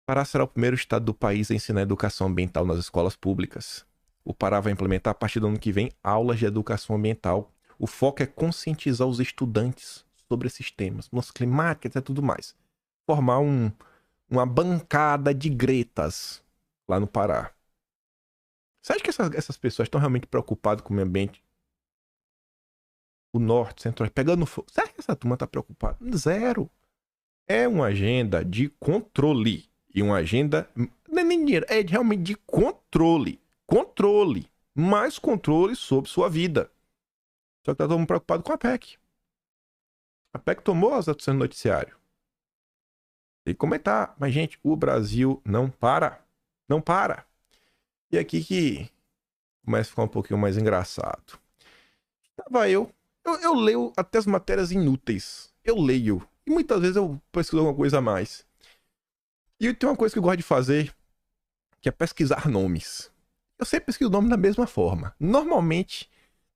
Pará será o primeiro estado do país a ensinar educação ambiental nas escolas públicas. O Pará vai implementar, a partir do ano que vem, aulas de educação ambiental. O foco é conscientizar os estudantes sobre esses temas, mudança climática e tudo mais. Formar uma bancada de gretas lá no Pará. Você acha que essas pessoas estão realmente preocupadas com o meio ambiente? O norte, centro, pegando fogo. Será que essa turma está preocupada? Zero. É uma agenda de controle. E uma agenda. Não é nem dinheiro, é realmente de controle. Controle. Mais controle sobre sua vida. Só que tá todo mundo preocupado com a PEC. A PEC tomou as ações no noticiário. Tem que comentar. Mas, gente, o Brasil não para. Não para. E aqui que começa a ficar um pouquinho mais engraçado. Tava eu leio até as matérias inúteis. Eu leio. E muitas vezes eu pesquiso alguma coisa a mais. E tem uma coisa que eu gosto de fazer, que é pesquisar nomes. Eu sempre pesquiso o nome da mesma forma. Normalmente,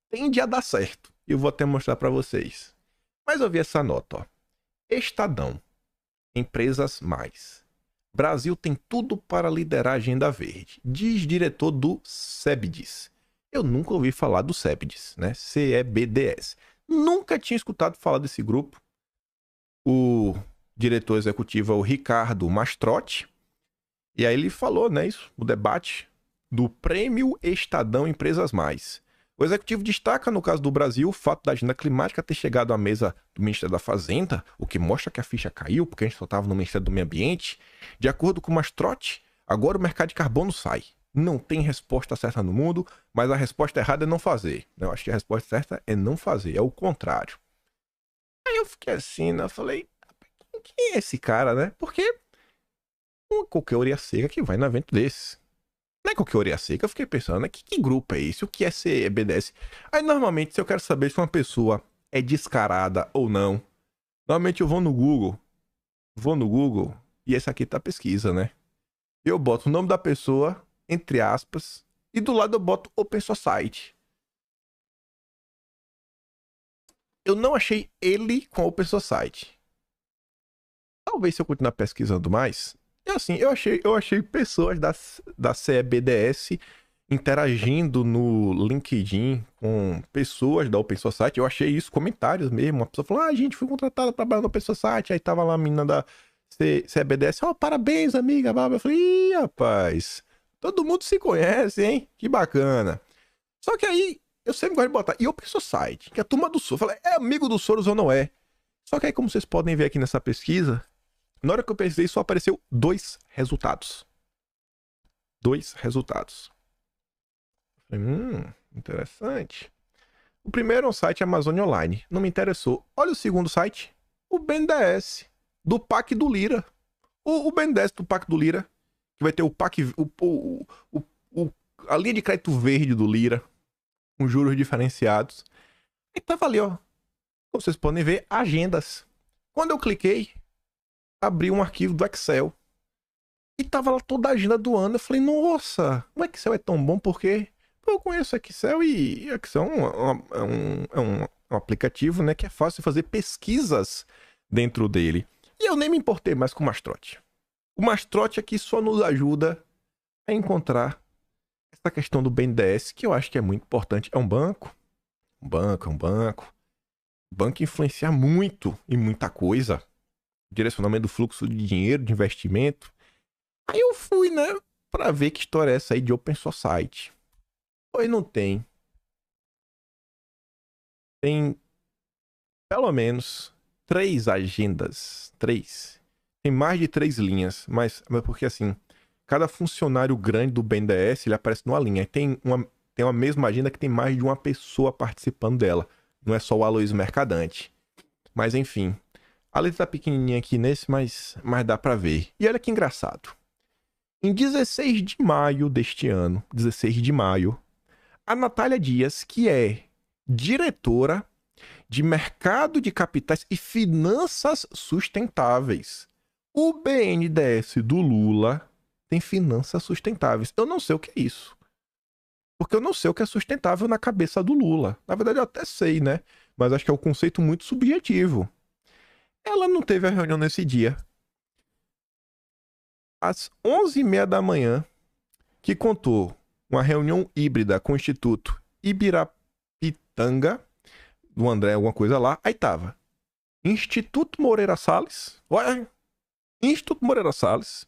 tende a dar certo. E eu vou até mostrar pra vocês. Mas eu vi essa nota, ó. Estadão. Empresas mais. Brasil tem tudo para liderar a agenda verde. Diz diretor do CEBDES. Eu nunca ouvi falar do CEBDES, né? CEBDS. Nunca tinha escutado falar desse grupo. O diretor executivo é o Ricardo Mastrotti. E aí ele falou, né, isso, o debate do Prêmio Estadão Empresas Mais. O executivo destaca, no caso do Brasil, o fato da agenda climática ter chegado à mesa do Ministério da Fazenda, o que mostra que a ficha caiu, porque a gente só estava no Ministério do Meio Ambiente. De acordo com o Mastrotti, agora o mercado de carbono sai. Não tem resposta certa no mundo, mas a resposta errada é não fazer. Eu acho que a resposta certa é não fazer, é o contrário. Aí eu fiquei assim, né? Eu falei, quem é esse cara, né? Porque qualquer orelha seca que vai no evento desse. Não é qualquer orelha seca, eu fiquei pensando, né? Que grupo é esse? O que é CBDS? Aí, normalmente, se eu quero saber se uma pessoa é descarada ou não, normalmente eu vou no Google, e essa aqui tá a pesquisa, né? Eu boto o nome da pessoa, entre aspas, e do lado eu boto Open Society. Eu não achei ele com a Open Society. Talvez se eu continuar pesquisando mais, eu achei pessoas da CBDS interagindo no LinkedIn com pessoas da Open Society. Eu achei isso, comentários mesmo. Uma pessoa falou, gente, fui contratada para trabalhar na Open Society. Aí tava lá a menina da CBDS, parabéns, amiga. Eu falei, ih, rapaz, todo mundo se conhece, hein? Que bacana. Só que aí, eu sempre gosto de botar, e Open Society, que é a turma do Soros. Eu falei, é amigo do Soros ou não é? Só que aí, como vocês podem ver aqui nessa pesquisa, na hora que eu pesquisei, só apareceu 2 resultados. 2 resultados. Interessante. O primeiro é um site Amazônia Online. Não me interessou. Olha o segundo site. O BNDES. Do PAC do Lira. O BNDES do PAC do Lira. Que vai ter o PAC... a linha de crédito verde do Lira. Com juros diferenciados. E tava ali, ó. Como vocês podem ver, agendas. Quando eu cliquei, abri um arquivo do Excel. E tava lá toda a agenda do ano. Eu falei, nossa, o Excel é tão bom porque eu conheço Excel e Excel é um aplicativo, né, que é fácil fazer pesquisas dentro dele. E eu nem me importei mais com o Mastrotti. O Mastrotti aqui só nos ajuda a encontrar essa questão do BNDES, que eu acho que é muito importante. É um banco. Um banco, é um banco. O banco influencia muito em muita coisa. Direcionamento do fluxo de dinheiro, de investimento. Aí eu fui, né, pra ver que história é essa aí de Open Society. Pois não tem. Tem pelo menos 3 agendas. 3. Tem mais de 3 linhas, mas porque assim, cada funcionário grande do BNDES, ele aparece numa linha. Tem uma mesma agenda que tem mais de uma pessoa participando dela. Não é só o Aloysio Mercadante. Mas enfim, a letra tá pequenininha aqui nesse, mas dá pra ver. E olha que engraçado. Em 16 de maio deste ano, 16 de maio, a Natália Dias, que é diretora de Mercado de Capitais e Finanças Sustentáveis. O BNDES do Lula tem finanças sustentáveis. Eu não sei o que é isso. Porque eu não sei o que é sustentável na cabeça do Lula. Na verdade, eu até sei, né? Mas acho que é um conceito muito subjetivo. Ela não teve a reunião nesse dia. às 11h30 da manhã, que contou uma reunião híbrida com o Instituto Ibirapitanga, do André, alguma coisa lá. Aí tava Instituto Moreira Salles, olha, Instituto Moreira Salles,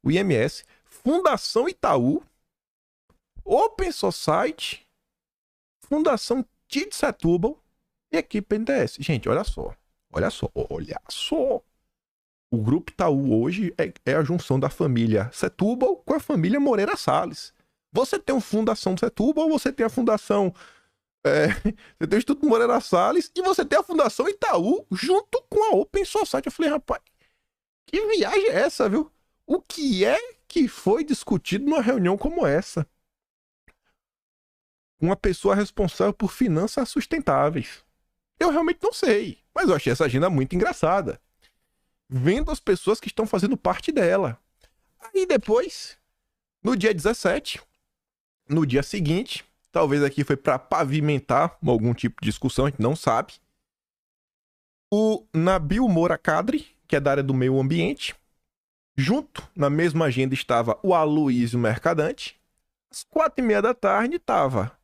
o IMS, Fundação Itaú, Open Society, Fundação TID Setúbal e equipe NDS. Gente, olha só. O Grupo Itaú hoje é a junção da família Setúbal com a família Moreira Salles. Você tem a Fundação Setúbal, você tem a Fundação... você tem o Instituto Moreira Salles e você tem a Fundação Itaú junto com a Open Society. Eu falei, rapaz, que viagem é essa, viu? O que é que foi discutido numa reunião como essa? Uma pessoa responsável por finanças sustentáveis. Eu realmente não sei, mas eu achei essa agenda muito engraçada. Vendo as pessoas que estão fazendo parte dela. Aí depois, no dia 17, no dia seguinte, talvez aqui foi para pavimentar algum tipo de discussão, a gente não sabe. O Nabil Moura Kadri, que é da área do meio ambiente, junto, na mesma agenda, estava o Aloysio Mercadante. Às 4h30 da tarde estava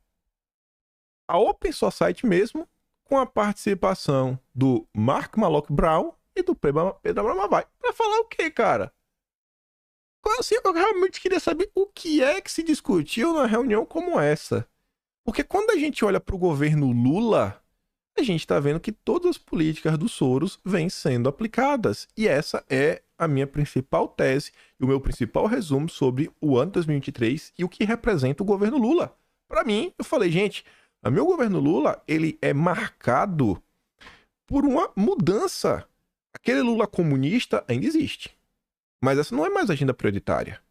a Open Society mesmo, com a participação do Mark Malloch Brown e do Pedro Bramavai. Pra falar o quê, cara? Assim, eu realmente queria saber o que é que se discutiu numa reunião como essa. Porque quando a gente olha pro governo Lula, a gente tá vendo que todas as políticas do Soros vêm sendo aplicadas. E essa é a minha principal tese e o meu principal resumo sobre o ano 2023 e o que representa o governo Lula. Pra mim, eu falei, gente, o meu governo Lula, ele é marcado por uma mudança. Aquele Lula comunista ainda existe. Mas essa não é mais a agenda prioritária.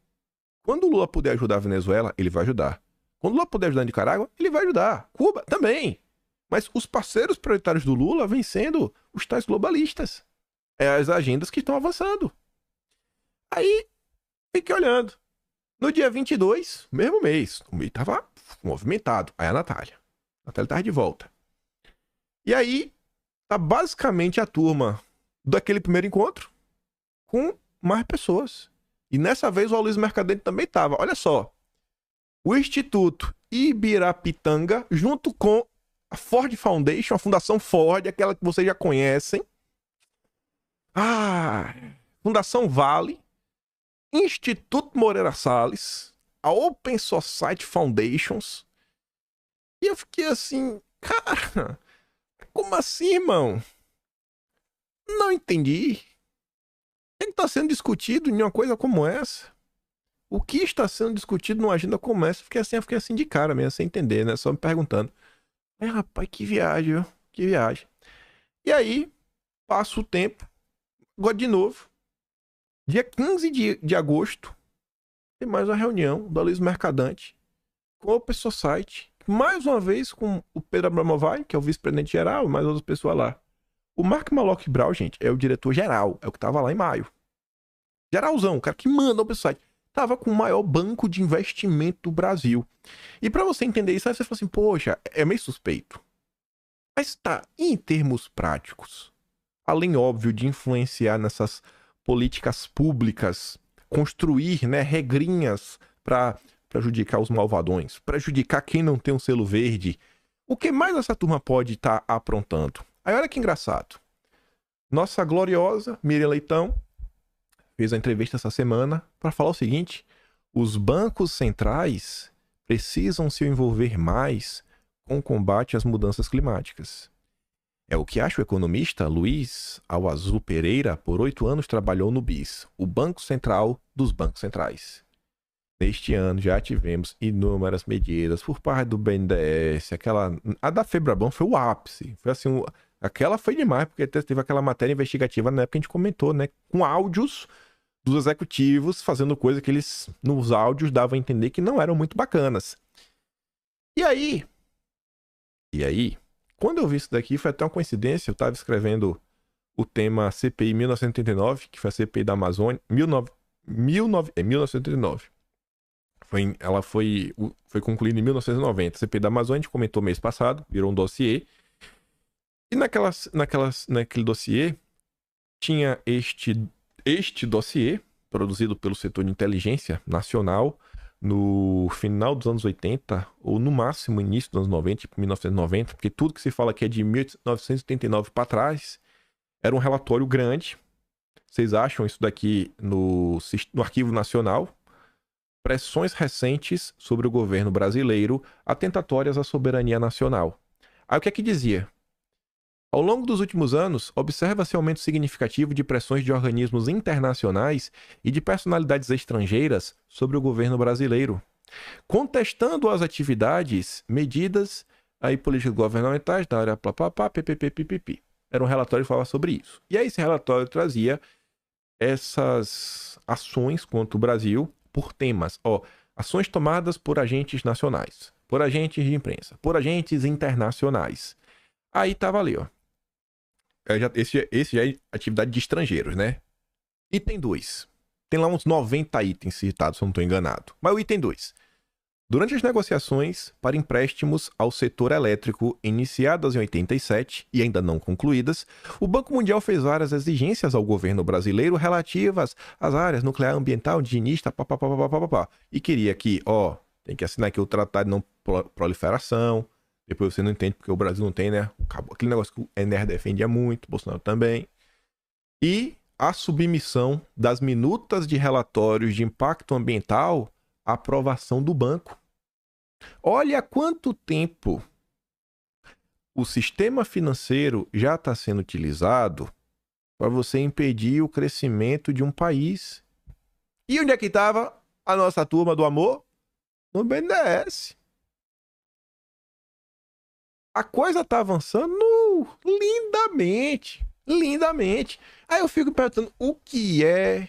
Quando o Lula puder ajudar a Venezuela, ele vai ajudar. Quando o Lula puder ajudar a Nicarágua, ele vai ajudar. Cuba também. Mas os parceiros prioritários do Lula vêm sendo os tais globalistas. É as agendas que estão avançando. Aí, fiquei olhando. No dia 22, mesmo mês, o mês tava movimentado. Aí a Natália tava de volta. E aí, tá basicamente a turma daquele primeiro encontro com mais pessoas. E nessa vez o Aloysio Mercadante também tava. Olha só. O Instituto Ibirapitanga, junto com a Ford Foundation, a Fundação Ford, aquela que vocês já conhecem. Fundação Vale, Instituto Moreira Salles, a Open Society Foundations. E eu fiquei assim, cara, como assim, irmão? Não entendi. O que está sendo discutido em uma coisa como essa? O que está sendo discutido numa agenda como essa? Eu fiquei assim de cara mesmo, sem entender, né? Só me perguntando. Rapaz, que viagem, viu? Que viagem. E aí, passa o tempo. Agora de novo. Dia 15 de agosto, tem mais uma reunião do Aloysio Mercadante com a Open Society. Mais uma vez com o Pedro Abramovay, que é o vice-presidente geral, e mais outras pessoas lá. O Mark Malloch Brown, gente, é o diretor geral. É o que tava lá em maio. Geralzão, o cara que manda o Open Society. Tava com o maior banco de investimento do Brasil. E pra você entender isso, aí você fala assim, poxa, é meio suspeito. Mas tá, em termos práticos, além, óbvio, de influenciar nessas políticas públicas, construir, né, regrinhas pra prejudicar os malvadões, prejudicar quem não tem um selo verde, o que mais essa turma pode estar aprontando? Aí olha que engraçado. Nossa gloriosa Miriam Leitão fez a entrevista essa semana para falar o seguinte: os bancos centrais precisam se envolver mais com o combate às mudanças climáticas. É o que acha o economista Luiz Alazul Pereira, por 8 anos trabalhou no BIS, o Banco Central dos Bancos Centrais. Neste ano já tivemos inúmeras medidas por parte do BNDES, a da Febraban foi o ápice, foi assim, aquela foi demais, porque teve aquela matéria investigativa na época que a gente comentou, né, com áudios dos executivos fazendo coisa que eles, nos áudios, davam a entender que não eram muito bacanas. E aí, quando eu vi isso daqui, foi até uma coincidência, eu estava escrevendo o tema CPI 1989, que foi a CPI da Amazônia, 1989. Ela foi concluída em 1990. A CPI da Amazônia, a gente comentou mês passado, virou um dossiê. E naquele dossiê, tinha este dossiê, produzido pelo setor de inteligência nacional no final dos anos 80, ou no máximo início dos anos 90, tipo 1990, porque tudo que se fala aqui é de 1989 para trás. Era um relatório grande. Vocês acham isso daqui no Arquivo Nacional? Pressões recentes sobre o governo brasileiro atentatórias à soberania nacional. Aí o que é que dizia? Ao longo dos últimos anos, observa-se aumento significativo de pressões de organismos internacionais e de personalidades estrangeiras sobre o governo brasileiro, contestando as atividades, medidas e políticas governamentais da área PPPPPP. Era um relatório que falava sobre isso. E aí esse relatório trazia essas ações contra o Brasil por temas. Ações tomadas por agentes nacionais, por agentes de imprensa, por agentes internacionais. Aí tava ali, ó. Esse já é atividade de estrangeiros, né? Item 2. Tem lá uns 90 itens citados, se eu não estou enganado. Mas o item 2. Durante as negociações para empréstimos ao setor elétrico iniciadas em 87 e ainda não concluídas, o Banco Mundial fez várias exigências ao governo brasileiro relativas às áreas nuclear, ambiental, indigenista, e queria que, tem que assinar aqui o Tratado de Não Proliferação. Depois você não entende porque o Brasil não tem, né? Aquele negócio que o NR defendia muito, Bolsonaro também. E a submissão das minutas de relatórios de impacto ambiental à aprovação do banco. Olha quanto tempo o sistema financeiro já está sendo utilizado para você impedir o crescimento de um país. E onde é que estava a nossa turma do amor? No BNDES. A coisa tá avançando lindamente. Lindamente. Aí eu fico perguntando o que é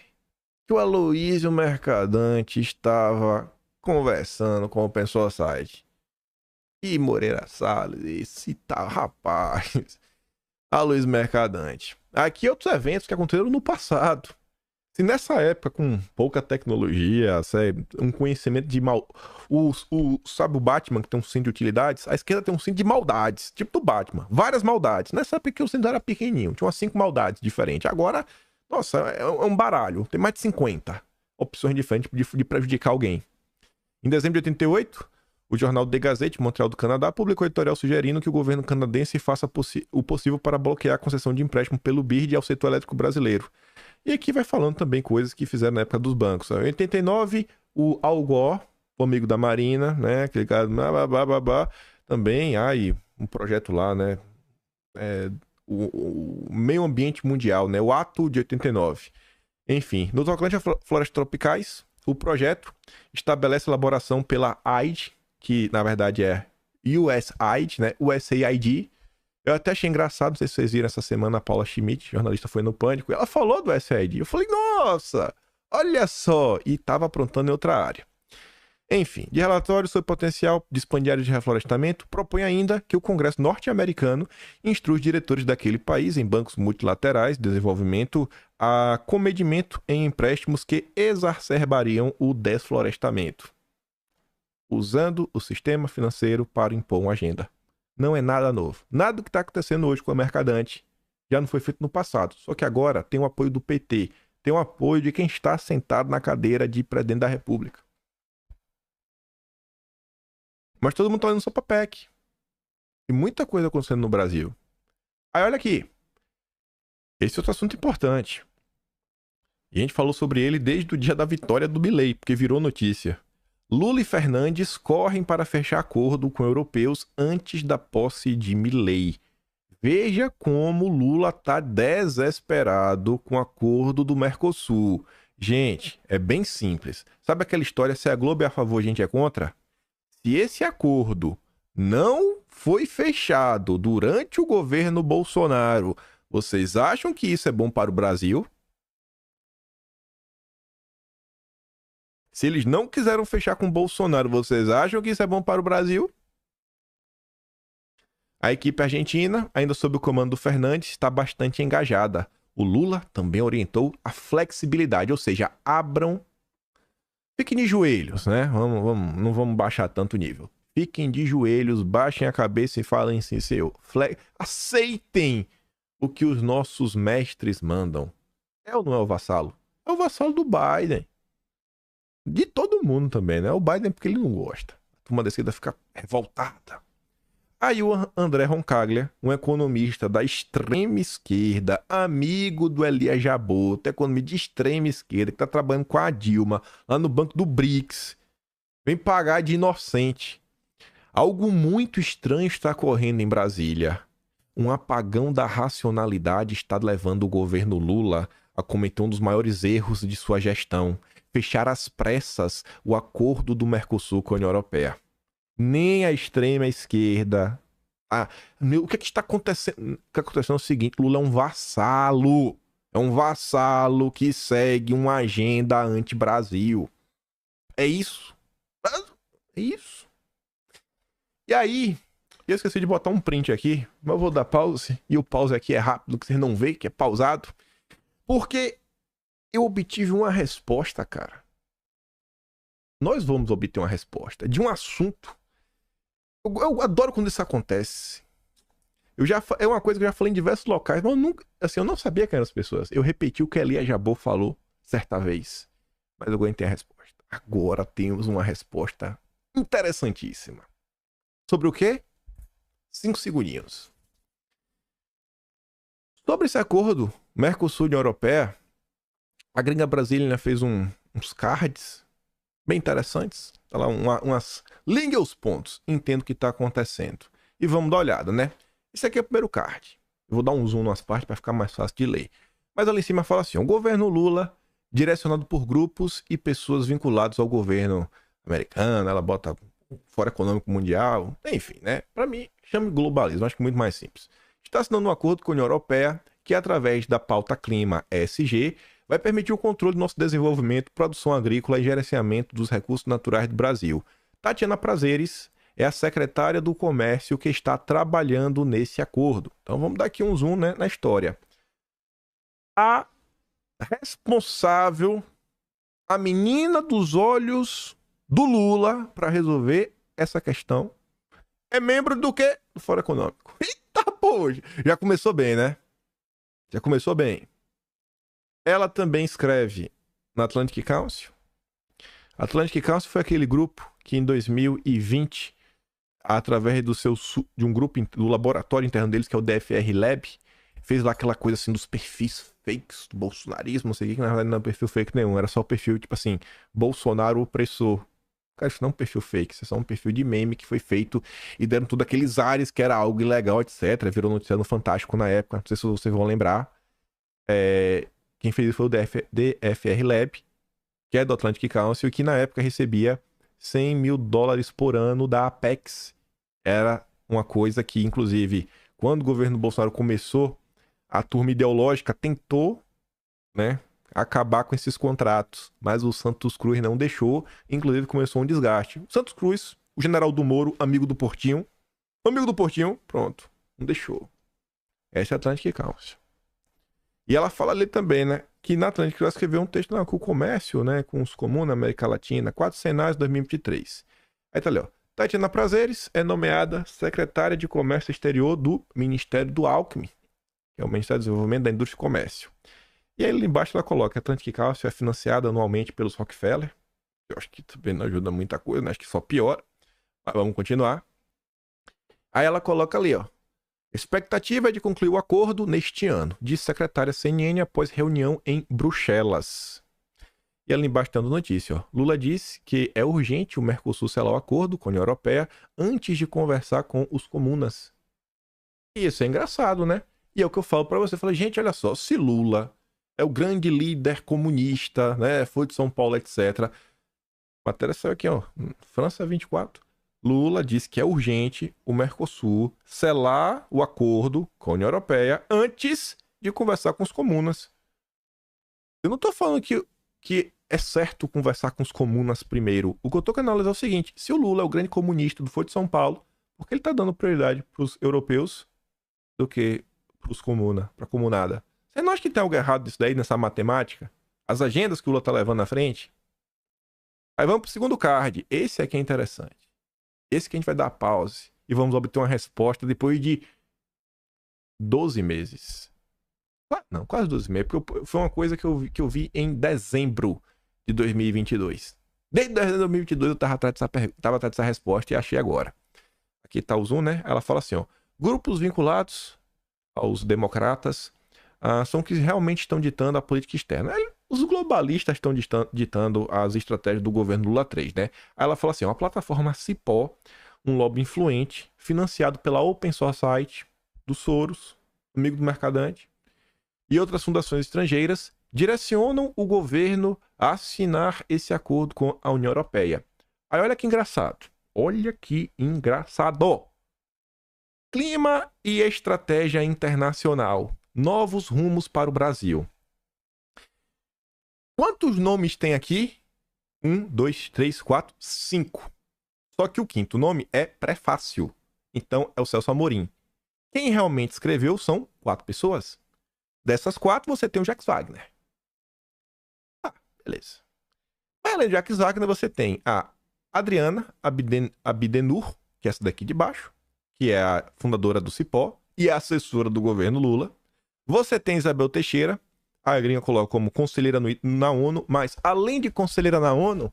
que o Aloysio Mercadante estava conversando com o Pensou Site. E Moreira Salles, esse tá, rapaz. Aloysio Mercadante. Aqui outros eventos que aconteceram no passado. Se nessa época, com pouca tecnologia, um conhecimento de mal... sabe o Batman, que tem um cinto de utilidades? A esquerda tem um cinto de maldades, tipo do Batman. Várias maldades. Nessa época que o cinto era pequenininho, tinha umas 5 maldades diferentes. Agora, nossa, é um baralho. Tem mais de 50 opções diferentes de prejudicar alguém. Em dezembro de 88, o jornal The Gazette, Montreal do Canadá, publicou editorial sugerindo que o governo canadense faça o possível para bloquear a concessão de empréstimo pelo BIRD ao setor elétrico brasileiro. E aqui vai falando também coisas que fizeram na época dos bancos. Em 89, o Al Gore, o amigo da Marina, né? Aquele cara, também, um projeto lá, né? O meio ambiente mundial, né? O Ato de 89. Enfim, no tocante a florestas tropicais, o projeto estabelece elaboração pela AID, que na verdade é USAID, né? USAID. Eu até achei engraçado, não sei se vocês viram essa semana, a Paula Schmidt, jornalista, foi no Pânico, ela falou do USAID. Eu falei, nossa, olha só, e estava aprontando em outra área. Enfim, de relatório sobre potencial de expandir áreas de reflorestamento, propõe ainda que o Congresso norte-americano instrua os diretores daquele país em bancos multilaterais de desenvolvimento a comedimento em empréstimos que exacerbariam o desflorestamento, usando o sistema financeiro para impor uma agenda. Não é nada novo. Nada do que está acontecendo hoje com a Mercadante já não foi feito no passado. Só que agora tem o apoio do PT. Tem o apoio de quem está sentado na cadeira de presidente da República. Mas todo mundo está olhando só para PEC. Tem muita coisa acontecendo no Brasil. Aí olha aqui. Esse é outro assunto importante. E a gente falou sobre ele desde o dia da vitória do Milei, porque virou notícia. Lula e Fernandes correm para fechar acordo com europeus antes da posse de Milei. Veja como Lula está desesperado com o acordo do Mercosul. Gente, é bem simples. Sabe aquela história, se a Globo é a favor, a gente é contra? Se esse acordo não foi fechado durante o governo Bolsonaro, vocês acham que isso é bom para o Brasil? Se eles não quiseram fechar com o Bolsonaro, vocês acham que isso é bom para o Brasil? A equipe argentina, ainda sob o comando do Fernandes, está bastante engajada. O Lula também orientou a flexibilidade, ou seja, fiquem de joelhos, né? Não vamos baixar tanto o nível. Fiquem de joelhos, baixem a cabeça e falem assim, aceitem o que os nossos mestres mandam. É ou não é o vassalo? é o vassalo do Biden. De todo mundo também, né? O Biden porque ele não gosta. A turma da esquerda fica revoltada. Aí o André Roncaglia, um economista da extrema esquerda, amigo do Elias Jabbour, economista de extrema esquerda, que tá trabalhando com a Dilma, lá no banco do BRICS, vem pagar de inocente. Algo muito estranho está ocorrendo em Brasília. Um apagão da racionalidade está levando o governo Lula a cometer um dos maiores erros de sua gestão: fechar às pressas o acordo do Mercosul com a União Europeia. Nem a extrema esquerda. O que está acontecendo? O que está acontecendo é o seguinte: Lula é um vassalo. É um vassalo que segue uma agenda anti-Brasil. É isso. É isso. E aí, eu esqueci de botar um print aqui, mas eu vou dar pause. E o pause aqui é rápido, que vocês não veem, que é pausado. Porque eu obtive uma resposta, cara. Nós vamos obter uma resposta de um assunto. Eu adoro quando isso acontece. É uma coisa que eu já falei em diversos locais, mas eu não sabia quem eram as pessoas. Eu repeti o que Elias Jabbour falou certa vez. Mas eu aguentei a resposta. Agora temos uma resposta interessantíssima. Sobre o quê? 5 segundinhos. Sobre esse acordo Mercosul e União Europeia, a gringa brasileira fez uns cards bem interessantes. Tá lá umas... Ligue os pontos. Entendo o que está acontecendo. E vamos dar uma olhada, né? Esse aqui é o primeiro card. Eu vou dar um zoom nas partes para ficar mais fácil de ler. Mas ali em cima fala assim: o governo Lula, direcionado por grupos e pessoas vinculados ao governo americano. Ela bota Fórum Econômico Mundial. Enfim, né? Para mim, chame globalismo. Acho que é muito mais simples. Está assinando um acordo com a União Europeia que, através da pauta Clima ESG, vai permitir o controle do nosso desenvolvimento, produção agrícola e gerenciamento dos recursos naturais do Brasil. Tatiana Prazeres é a secretária do Comércio que está trabalhando nesse acordo. Então vamos dar aqui um zoom, né, na história. A responsável, a menina dos olhos do Lula para resolver essa questão é membro do quê? Do Fórum Econômico. Eita, pô! Já começou bem, né? Já começou bem. Ela também escreve na Atlantic Council. Atlantic Council foi aquele grupo que em 2020, através de um grupo do laboratório interno deles, que é o DFR Lab, fez lá aquela coisa assim dos perfis fakes do bolsonarismo, não sei o que na verdade não é perfil fake nenhum, era só o perfil tipo assim, Bolsonaro opressor. Cara, isso não é um perfil fake, isso é só um perfil de meme que foi feito e deram tudo aqueles ares que era algo ilegal, etc. Virou notícia no Fantástico na época, não sei se vocês vão lembrar. Quem fez isso foi o DFR Lab, que é do Atlantic Council, que na época recebia $100 mil por ano da Apex. Era uma coisa que, inclusive, quando o governo Bolsonaro começou, a turma ideológica tentou, né, acabar com esses contratos, mas o Santos Cruz não deixou, inclusive começou um desgaste. O Santos Cruz, o general do Moro, amigo do Portinho, pronto, não deixou. Essa é a Atlantic Council. E ela fala ali também, né, que na Atlantic ela escreveu um texto com o comércio, né, com os comuns na América Latina, 4 cenários de 2023. Aí tá ali, ó. Tatiana Prazeres é nomeada secretária de Comércio Exterior do Ministério do Alckmin, que é o Ministério do Desenvolvimento da Indústria e Comércio. E aí ali embaixo ela coloca que a Atlantic Council é financiada anualmente pelos Rockefeller. Eu acho que também não ajuda muita coisa, né? Acho que só piora. Mas vamos continuar. Aí ela coloca ali, ó. Expectativa é de concluir o acordo neste ano, disse a secretária CNN após reunião em Bruxelas. E ali embaixo dando notícia, ó. Lula disse que é urgente o Mercosul selar o acordo com a União Europeia antes de conversar com os comunas. E isso é engraçado, né? E é o que eu falo pra você. Eu falo, gente, olha só, se Lula é o grande líder comunista, né? Foi de São Paulo, etc. A matéria saiu aqui, ó. França 24. Lula disse que é urgente o Mercosul selar o acordo com a União Europeia antes de conversar com os comunas. Eu não tô falando que é certo conversar com os comunas primeiro. O que eu tô querendo analisar é o seguinte: se o Lula é o grande comunista do Foro de São Paulo, por que ele tá dando prioridade pros europeus do que pros comunas, pra comunada? Você não acha que tem algo errado nisso daí, nessa matemática? As agendas que o Lula tá levando na frente? Aí vamos pro segundo card. Esse aqui é interessante. Esse que a gente vai dar pause e vamos obter uma resposta depois de 12 meses. Não, quase 2,5, porque foi uma coisa que eu vi em dezembro de 2022. Desde dezembro de 2022 eu tava atrás dessa resposta e achei agora. Aqui tá o zoom, né? Ela fala assim, ó. Grupos vinculados aos democratas são que realmente estão ditando a política externa. Os globalistas estão ditando as estratégias do governo Lula 3, né? Aí ela fala assim, ó, a plataforma Cipó, um lobby influente, financiado pela Open Society, do Soros, amigo do Mercadante, e outras fundações estrangeiras, direcionam o governo a assinar esse acordo com a União Europeia. Aí olha que engraçado. Olha que engraçado. Clima e estratégia internacional. Novos rumos para o Brasil. Quantos nomes tem aqui? 1, 2, 3, 4, 5. Só que o quinto nome é prefácio. Então é o Celso Amorim. Quem realmente escreveu são 4 pessoas. Dessas 4, você tem o Jacques Wagner. Beleza. Além de Jacques Wagner, você tem a Adriana Abdenur, que é essa daqui de baixo, que é a fundadora do Cipó e a assessora do governo Lula. Você tem Isabel Teixeira, a gringa coloca como conselheira na ONU, mas além de conselheira na ONU,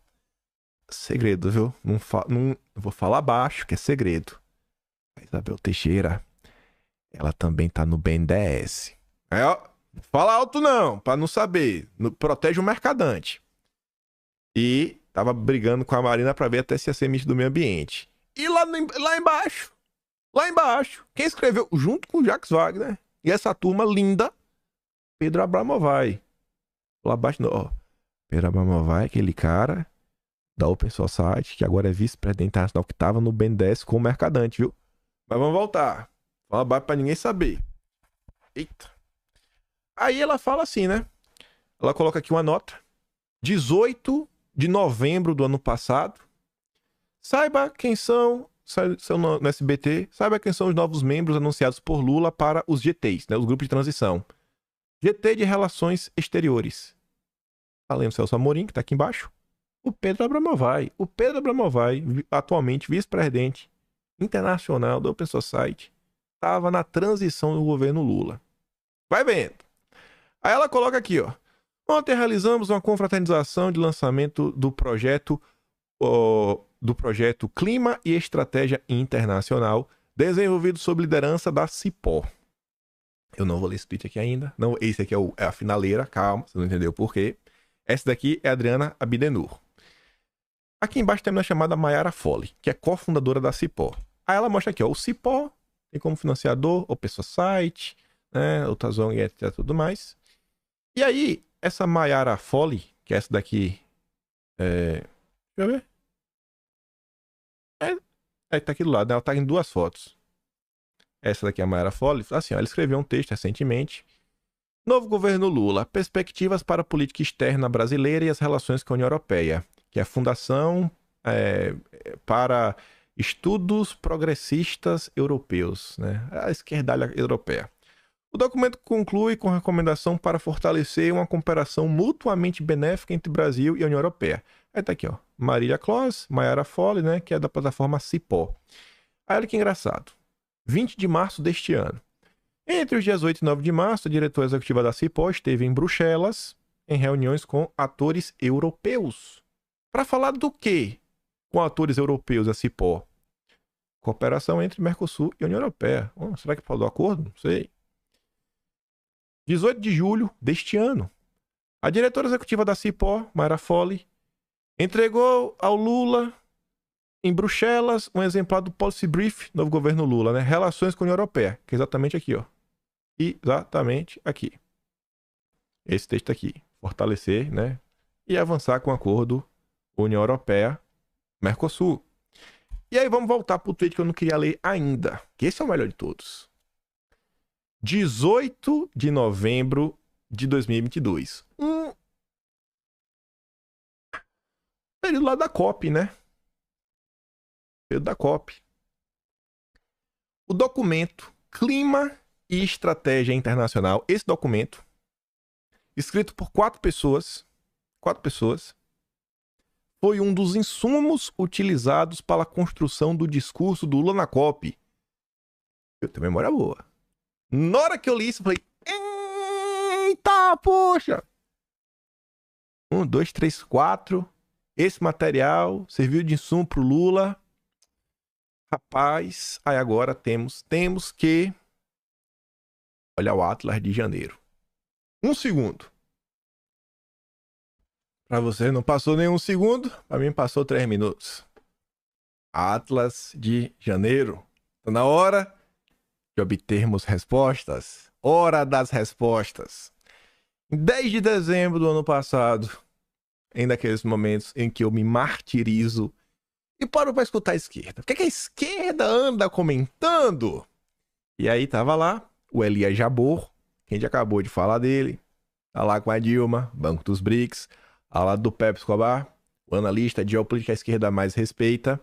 segredo, viu? Não vou falar baixo, que é segredo. A Isabel Teixeira, ela também tá no BNDES. Aí, ó, não fala alto não, pra não saber. Protege o mercadante. E tava brigando com a Marina pra ver até se ia ser ministro do meio ambiente. E lá embaixo, quem escreveu junto com o Jacques Wagner e essa turma linda, Pedro Abramovay. Lá abaixo, não, ó. Pedro Abramovay, aquele cara da Open Society, que agora é vice-presidente internacional, que tava no BNDES com o mercadante, viu? Mas vamos voltar. Fala baixo pra ninguém saber. Eita. Aí ela fala assim, né? Ela coloca aqui uma nota. 18 de novembro do ano passado. Saiba quem são no SBT, saiba quem são os novos membros anunciados por Lula para os GTs, né? Os grupos de transição. GT de Relações Exteriores. Além do Celso Amorim, que tá aqui embaixo. O Pedro Abramovay. O Pedro Abramovay, atualmente vice-presidente internacional do Open Society, estava na transição do governo Lula. Vai vendo. Aí ela coloca aqui, ó. Ontem realizamos uma confraternização de lançamento do projeto Clima e Estratégia Internacional, desenvolvido sob liderança da Cipó. Eu não vou ler esse tweet aqui ainda. Não, esse aqui é a finaleira, calma, você não entendeu por quê. Essa daqui é a Adriana Abdenur. Aqui embaixo tem uma chamada Mayara Folli, que é cofundadora da Cipó. Aí ela mostra aqui, ó, o Cipó tem como financiador Open Society, né, o Tazong e etc, tudo mais. E aí, essa Mayara Folli, que é essa daqui, deixa eu ver. Tá aqui do lado, né? Ela tá em 2 fotos. Essa daqui é a Mayara Folli. Assim, ó, ela escreveu um texto recentemente. Novo governo Lula, perspectivas para a política externa brasileira e as relações com a União Europeia, que é a Fundação para Estudos Progressistas Europeus, né? A esquerdalha europeia. O documento conclui com recomendação para fortalecer uma cooperação mutuamente benéfica entre Brasil e a União Europeia. Aí tá aqui, ó. Marília Clós, Mayara Folli, né? Que é da plataforma Cipó. Aí olha que engraçado. 20 de março deste ano. Entre os dias 8 e 9 de março, a diretora executiva da Cipó esteve em Bruxelas em reuniões com atores europeus. Para falar do quê? Com atores europeus, a Cipó. Cooperação entre Mercosul e a União Europeia. Será que falou do acordo? Não sei. 18 de julho deste ano. A diretora executiva da Cipó, Mayara Folli, entregou ao Lula, em Bruxelas, um exemplar do Policy Brief, novo governo Lula, né? Relações com a União Europeia, que é exatamente aqui, ó. Exatamente aqui. Esse texto aqui. Fortalecer, né? E avançar com o acordo União Europeia-Mercosul. E aí vamos voltar pro tweet que eu não queria ler ainda, que esse é o melhor de todos. 18 de novembro de 2022. Período lá da COP, né? Período da COP. O documento Clima e Estratégia Internacional, esse documento, escrito por 4 pessoas, foi um dos insumos utilizados para a construção do discurso do Lula na COP. Eu tenho memória boa. Na hora que eu li isso, eu falei... Ah, poxa! 1, 2, 3, 4. Esse material serviu de insumo pro Lula. Rapaz, aí agora temos que... Olha o Atlas de janeiro. 1 segundo. Pra você não passou nem 1 segundo, pra mim passou 3 minutos. Atlas de janeiro. Tá na hora de obtermos respostas. Hora das respostas. Em 10 de dezembro do ano passado, em daqueles momentos em que eu me martirizo e paro pra escutar a esquerda. O que a esquerda anda comentando? E aí tava lá o Elias Jabbour, que a gente acabou de falar dele. Tá lá com a Dilma, Banco dos BRICS. Ao lado do Pepe Escobar, o analista de geopolítica à esquerda mais respeita.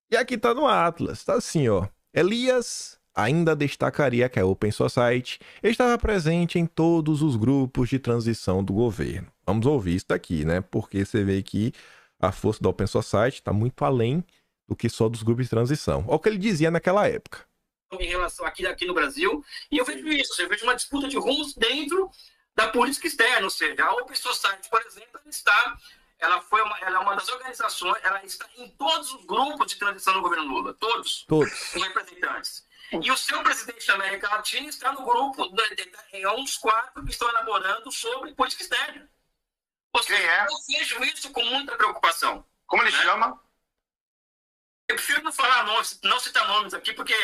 E aqui tá no Atlas, tá assim, ó. Elias ainda destacaria que a Open Society estava presente em todos os grupos de transição do governo. Vamos ouvir isso daqui, né? Porque você vê que a força da Open Society está muito além do que só dos grupos de transição. Olha o que ele dizia naquela época. Em relação aqui no Brasil, e eu vejo isso, eu vejo uma disputa de rumos dentro da política externa, ou seja, a Open Society, por exemplo, ela é uma das organizações, ela está em todos os grupos de transição do governo Lula, todos. Os representantes. E o seu presidente da América Latina está no grupo, é um dos 4 que estão elaborando sobre política externa. Ou seja, eu vejo isso com muita preocupação. Como ele chama? Eu prefiro não falar nomes, não citar nomes aqui, porque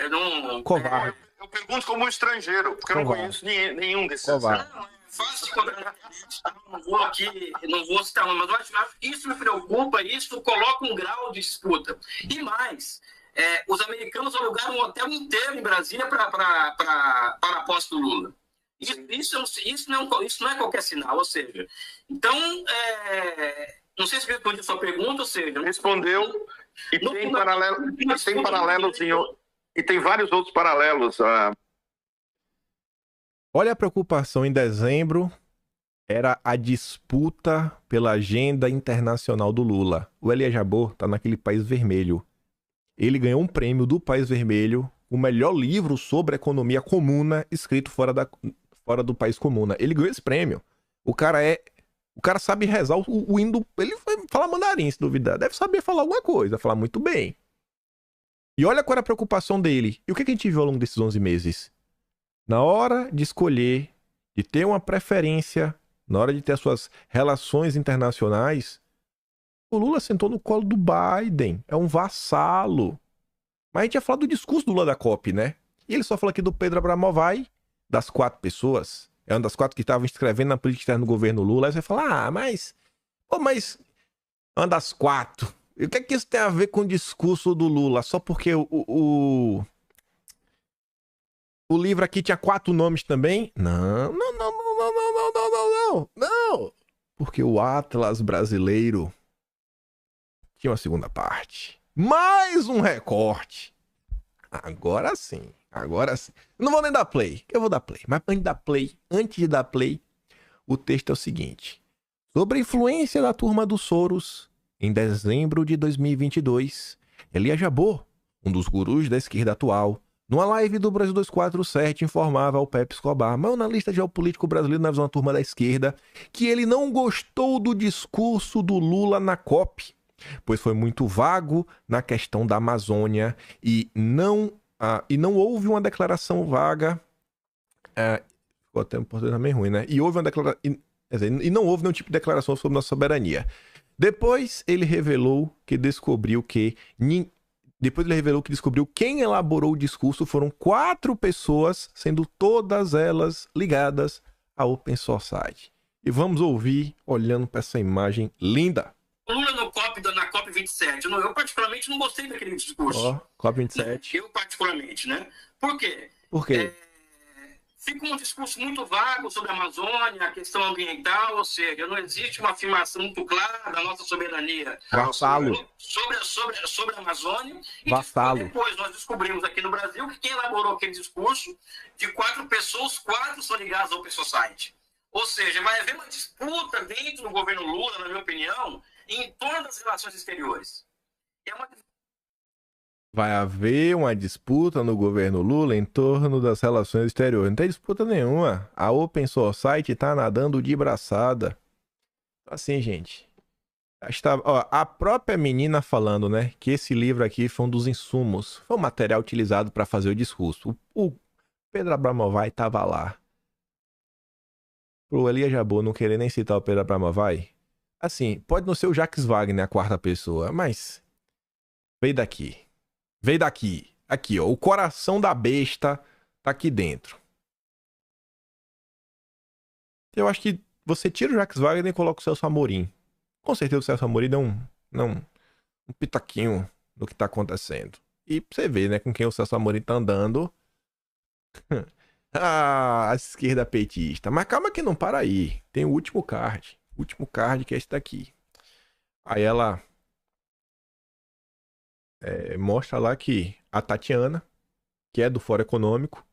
não... Covarde. Eu pergunto como um estrangeiro, porque eu não conheço nenhum desses. Covarde. Não, é fácil de encontrar. Não vou citar nomes, mas eu acho que isso me preocupa, isso coloca um grau de disputa. E mais, os americanos alugaram um hotel inteiro em Brasília para a posse do Lula. Isso não é qualquer sinal, ou seja... Então, não sei se respondi a sua pergunta, ou seja... Respondeu, e tem paralelos e tem vários outros paralelos. Olha a preocupação em dezembro, era a disputa pela agenda internacional do Lula. O Elias Jabbour tá naquele país vermelho. Ele ganhou um prêmio do País Vermelho, o melhor livro sobre economia comuna escrito fora do país comuna. Ele ganhou esse prêmio. O cara sabe rezar o hino. Ele fala mandarim, se duvidar. Deve saber falar alguma coisa, falar muito bem. E olha qual era a preocupação dele. E o que a gente viu ao longo desses 11 meses? Na hora de escolher, de ter uma preferência, na hora de ter as suas relações internacionais, o Lula sentou no colo do Biden. É um vassalo. Mas a gente ia falar do discurso do Lula da COP, né? E ele só falou aqui do Pedro Abramovay, das 4 pessoas. É uma das 4 que estavam escrevendo na política externa do governo Lula. Aí você fala, mas uma das 4. E o que é que isso tem a ver com o discurso do Lula? Só porque o livro aqui tinha 4 nomes também? Não. Porque o Atlas brasileiro tinha uma segunda parte. Mais um recorte. Agora sim. Não vou nem dar play. Eu vou dar play. Mas antes de dar play, o texto é o seguinte. Sobre a influência da turma dos Soros, em dezembro de 2022, Elias Jabbour, um dos gurus da esquerda atual, numa live do Brasil 247, informava ao Pepe Escobar, mas analista geopolítico brasileiro na visão da turma da esquerda, que ele não gostou do discurso do Lula na COP, pois foi muito vago na questão da Amazônia e não houve uma declaração vaga. Ficou até um português também ruim, né? E não houve nenhum tipo de declaração sobre nossa soberania. Depois ele revelou que descobriu quem elaborou o discurso foram 4 pessoas, sendo todas elas ligadas à Open Society. E vamos ouvir, olhando para essa imagem linda. Lula na COP27. Eu particularmente não gostei daquele discurso. COP27. Eu particularmente, né? Por quê? Por quê? Fica um discurso muito vago sobre a Amazônia, a questão ambiental, ou seja, não existe uma afirmação muito clara da nossa soberania sobre a Amazônia. E depois nós descobrimos aqui no Brasil que quem elaborou aquele discurso, de 4 pessoas, 4 são ligadas ao Open Society. Ou seja, vai haver uma disputa dentro do governo Lula, na minha opinião, em torno das relações exteriores. É uma Vai haver uma disputa no governo Lula em torno das relações exteriores. Não tem disputa nenhuma. A Open Society tá nadando de braçada. Assim, gente. Ó, a própria menina falando, né, que esse livro aqui foi um dos insumos, foi o material utilizado para fazer o discurso. O Pedro Abramovay tava lá. Pro Elia Jabbour não querer nem citar o Pedro Abramovay, assim, pode não ser o Jacques Wagner a quarta pessoa, mas veio daqui. Veio daqui. Aqui, ó, o coração da besta tá aqui dentro. Eu acho que você tira o Jacques Wagner e coloca o Celso Amorim. Com certeza o Celso Amorim dá um pitaquinho do que tá acontecendo. E você vê, né, com quem o Celso Amorim tá andando. A esquerda petista. Mas calma que não para aí. Tem o último card. O último card que é esse daqui. Aí ela mostra lá que a Tatiana, que é do Fórum Econômico,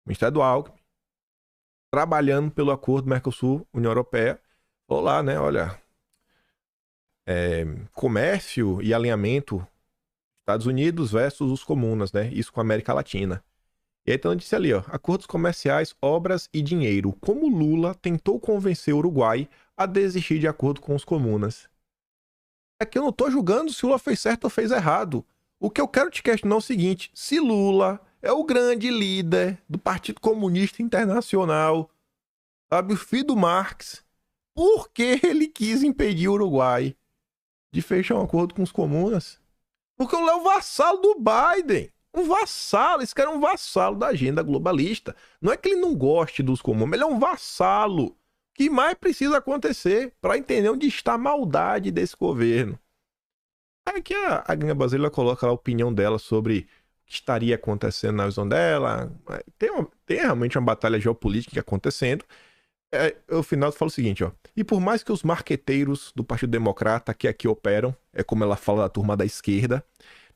Ministério do Alckmin, trabalhando pelo acordo Mercosul-União Europeia, falou lá, né, olha, comércio e alinhamento Estados Unidos versus os comunas, né, isso com a América Latina. E aí então disse ali, ó, acordos comerciais, obras e dinheiro, como Lula tentou convencer o Uruguai a desistir de acordo com os comunas. É que eu não tô julgando se Lula fez certo ou fez errado. O que eu quero te questionar é o seguinte, se Lula é o grande líder do Partido Comunista Internacional, sabe, o filho do Marx, por que ele quis impedir o Uruguai de fechar um acordo com os comunas? Porque o Lula é o vassalo do Biden. Um vassalo, esse cara é um vassalo da agenda globalista. Não é que ele não goste dos comuns, ele é um vassalo. O que mais precisa acontecer para entender onde está a maldade desse governo? Aí que a gringa brasileira coloca a opinião dela sobre o que estaria acontecendo na visão dela. Tem realmente uma batalha geopolítica acontecendo. No final fala o seguinte, ó. E por mais que os marqueteiros do Partido Democrata que aqui operam, é como ela fala da turma da esquerda,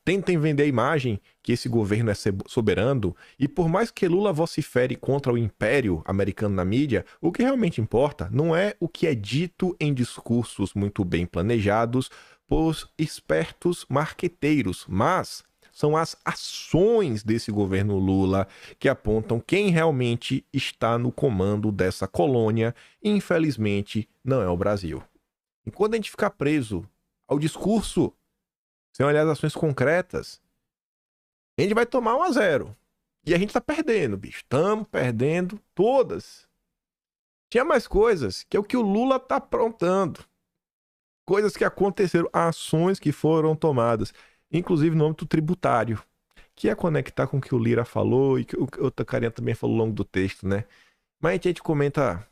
tentem vender a imagem que esse governo é soberano, e por mais que Lula vocifere contra o império americano na mídia, o que realmente importa não é o que é dito em discursos muito bem planejados por espertos marqueteiros, mas são as ações desse governo Lula que apontam quem realmente está no comando dessa colônia, e infelizmente não é o Brasil. Enquanto a gente ficar preso ao discurso, sem olhar as ações concretas, a gente vai tomar 1-0. E a gente tá perdendo, bicho. Estamos perdendo todas. Tinha mais coisas, que é o que o Lula tá aprontando. Coisas que aconteceram, ações que foram tomadas, inclusive no âmbito tributário, que é conectar com o que o Lira falou e que o outra carinha também falou ao longo do texto, né? Mas a gente comenta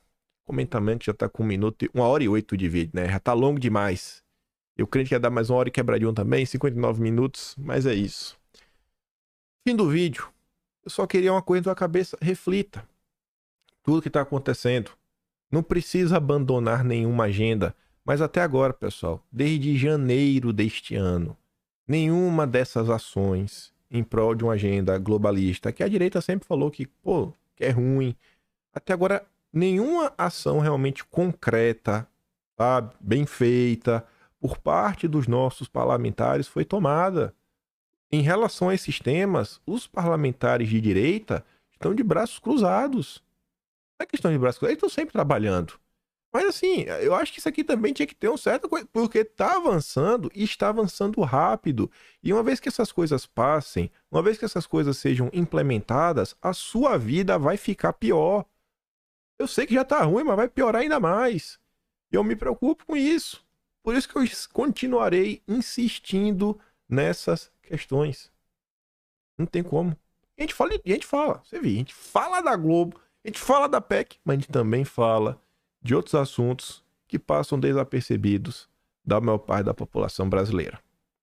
já tá com 1h08 de vídeo, né? Já tá longo demais. Eu creio que ia dar mais 1 hora e quebradinho também, 59 minutos, mas é isso. Fim do vídeo. Eu só queria uma coisa na tua cabeça, reflita. Tudo que está acontecendo. Não precisa abandonar nenhuma agenda, mas até agora, pessoal, desde janeiro deste ano, nenhuma dessas ações em prol de uma agenda globalista, que a direita sempre falou que é ruim, até agora nenhuma ação realmente concreta, sabe, bem feita, por parte dos nossos parlamentares foi tomada. Em relação a esses temas, os parlamentares de direita estão de braços cruzados. Não é questão de braços cruzados, eles estão sempre trabalhando. Mas assim, eu acho que isso aqui também tinha que ter um certo coisa, porque está avançando e está avançando rápido. E uma vez que essas coisas passem, uma vez que essas coisas sejam implementadas, a sua vida vai ficar pior. Eu sei que já está ruim, mas vai piorar ainda mais. E eu me preocupo com isso. Por isso que eu continuarei insistindo nessas questões. Não tem como. A gente fala, você vê, a gente fala da Globo, a gente fala da PEC, mas a gente também fala de outros assuntos que passam desapercebidos da maior parte da população brasileira.